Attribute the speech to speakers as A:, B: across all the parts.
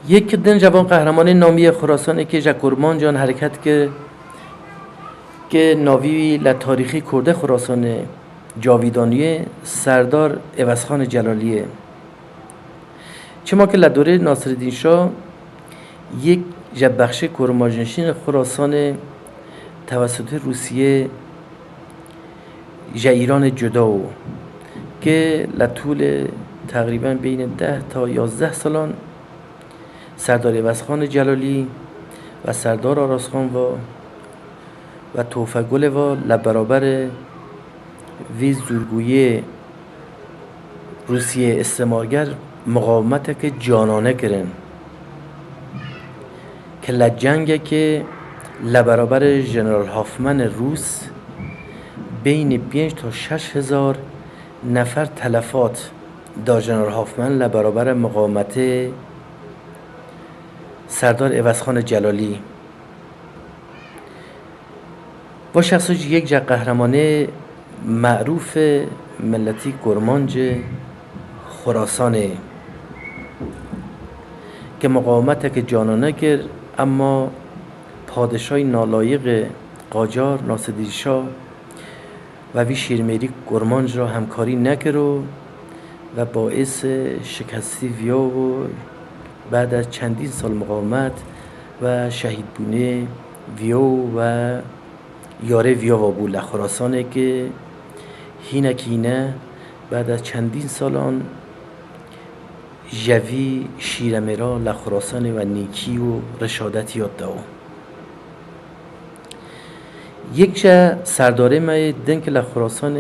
A: یک دن جوان قهرمان نامی خراسان که جکرمان جان حرکت که ناوی لتاریخی کرده خراسان جاویدانیه سردار عوضخان جلالیه چما که لدوره ناصرالدین شاه یک جبخش کرمانشاه خراسان توسط روسیه ایران جدا و که لطول تقریبا بین 10 تا 11 سالان سردار عوضخان جلالی و سردار آراسخان و توفگل و لبرابر وی زورگویی روسیه استعمارگر مقاومت که جانانه کرن که لجنگه که لبرابر جنرال هافمن روس بین 5 تا 6 هزار نفر تلفات دا جنرال هافمن لبرابر مقاومت سردار عوضخان جلالی با شخص یک جا قهرمانه معروف ملتی کرمانج خراسانه که مقاومت که جانانه کرد اما پادشاه نالایق قاجار ناصرالدین شاه و وی شیرمیری کرمانج را همکاری نکرد و باعث شکستی ویا و بعد از چندین سال مقاومت و شهید بونه ویو و یاره ویا و بول خراسانه که هینه بعد از چندین سالان جوی شیرمیرا لخراسان و نیکی و رشادت یاد داو یک جا سرداره مای دنک لخراسان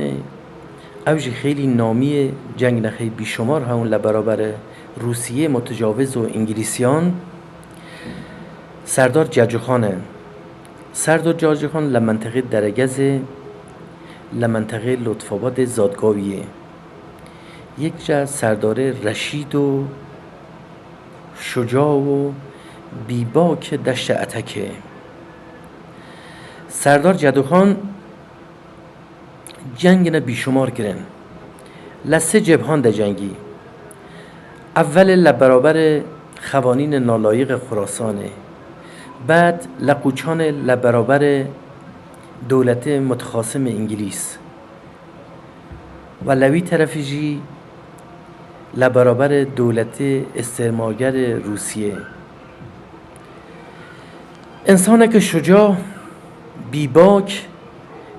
A: اوج خیلی نامی جنگ نخی بیشمار همون لبرابر روسیه متجاوز و انگلیسیان سردار جاجخانه سردار جاجخان لمنطقه درگز لمنطقه لطف‌آباد زادگاویه یک جا سرداره رشید و شجاع و بیباک دشت اتکه سردار جاجخان جنگ نه بیشمار کرن لسه جبهان ده جنگی اول لبرابر خوانین نالایق خراسانه بعد لقوچان لبرابر دولت متخاصم انگلیس و لوی طرفی لبرابر دولت استعمارگر روسیه انسانه که شجاع بیباک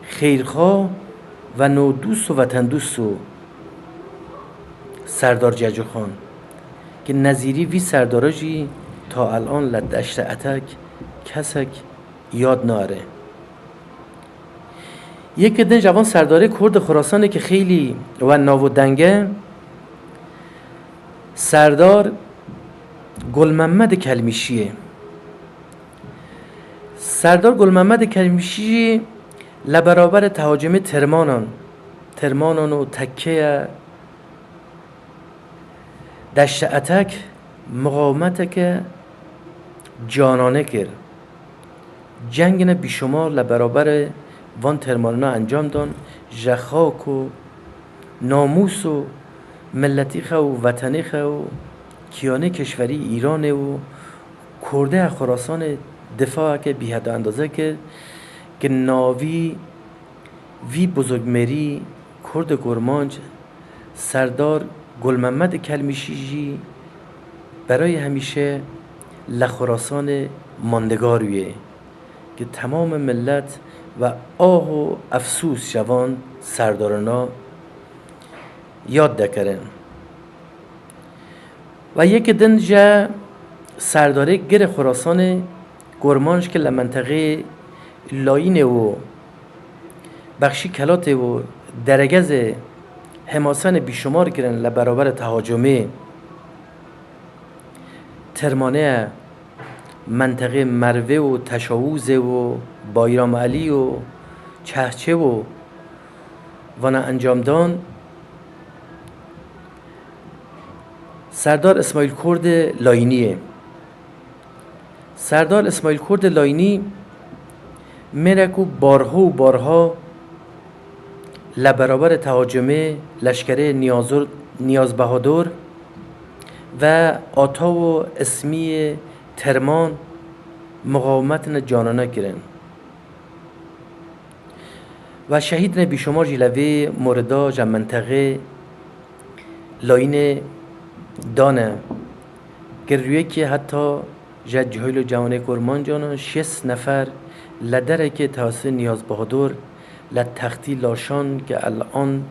A: خیرخواه و نودوست و وطن دوست و سردار جاجخان که نظیری وی سرداراجی تا الان لدشت اتک کسک یاد ناره یک دن جوان سرداره کرد خراسانه که خیلی و ناو دنگه سردار گلمحمد کلمیشیه سردار گلمحمد کلمیشی لبرابر تهاجم ترمانان و تکه دشت اتک مقاومت که جانانه کرد جنگ نه بیشمار لبرابر وان ترمانانا انجام دان جخاک و ناموس و ملتی خو و وطنی خو و کیانه کشوری ایران و کرده خراسان دفاع که بی حد اندازه که ناوی وی بزرگمری کرد کرمانج سردار گلمحمد کلمیشی برای همیشه لخراسان ماندگاریه که تمام ملت و آه و افسوس جوان سردارنا یاد دکرن و یک دنجا سرداره گر خراسان کرمانج که لمنطقه لاین و بخشی کلات و درگز حماسن بیشمار کرن لبرابر تهاجمه ترمانه منطقه مروه و تشاوز و بایرام علی و چهچه و وانا انجام دان سردار اسماعیل کرد لاینیه سردار اسماعیل کرد لاینی مرکو بارها لبرابر تهاجمه لشکره نیاز بهادر و آتا و اسمی ترمان مقاومت نه جانانه گرن و شهید نه بیشمار جلوه موردا جا منطقه لاین دانه گرویه که حتی جا جهیل و جوانه کرمان جانا 6 نفر لدره که توسط نیاز بهادر لتختی لاشان که الان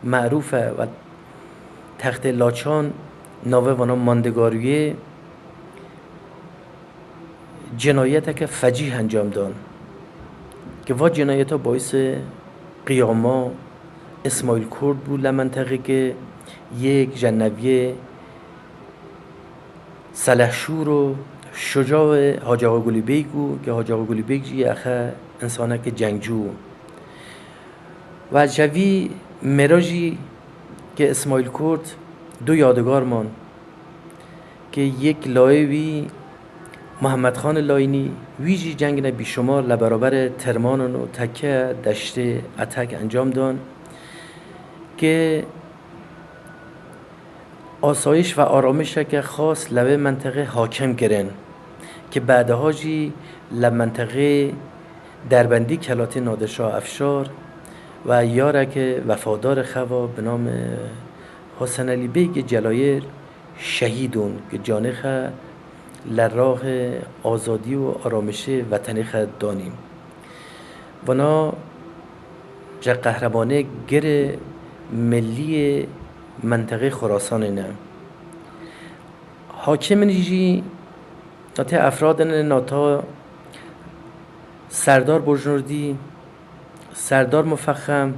A: معروفه و تخت لاچان ناوه وانا ماندگاریه جنایت که فجیح انجام دان که وا جنایت ها باعث قیاما اسماعیل کرد بود لمنطقه که یک جنویه سلحشور و شجاع حاج آقا گلی بیگ بود که حاج آقا گلی بیگ جی اخه انسانه که جنگجو و جوی مراجی که اسماعیل کرد دو یادگار مان که یک لایوی محمد خان لاینی ویجی جنگ نه بیشمار لبرابر ترمان و تکه دشت اتک انجام دان که آسایش و آرامش که خاص لبه منطقه حاکم گرن که بعدها جی لمنطقه دربندی کلات نادرشاه افشار و یاره که وفادار خوا به نام حسن علی بیگ جلایر شهیدون که جانخه لراه آزادی و آرامش وطنی خد دانیم ونا جا قهرمانه گر ملی منطقه خراسان نه حاکم نیجی ناته افراد ناتا سردار برجنوردی سردار مفخم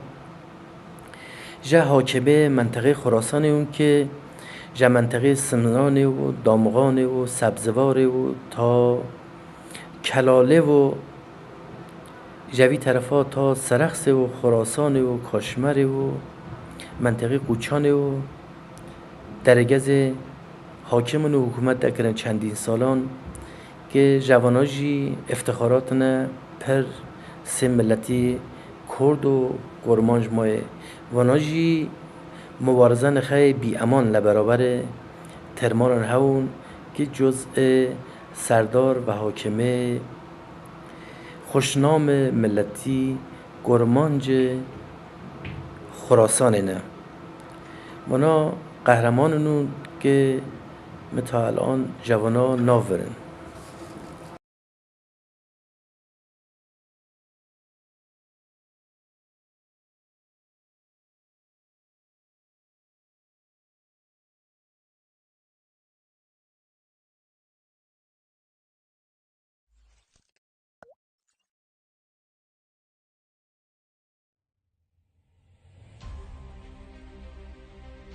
A: جا حاکمه منطقه خراسان اون که جا منطقه سمنان و دامغان و سبزوار و تا کلاله و جوی طرفا تا سرخس و خراسان و کاشمر و منطقه قوچان و درگز حاکم و حکومت دکرن چندین سالان که جواناجی افتخاراتنا پر سه ملتی کرد و گرمانج ماه وناجی مبارزه نخه بی امان لبرابر ترمان هون که جزء سردار و حاکمه خوشنام ملتی گرمانج خراسان نه منا قهرمانونو که متا الان جوانا ناورن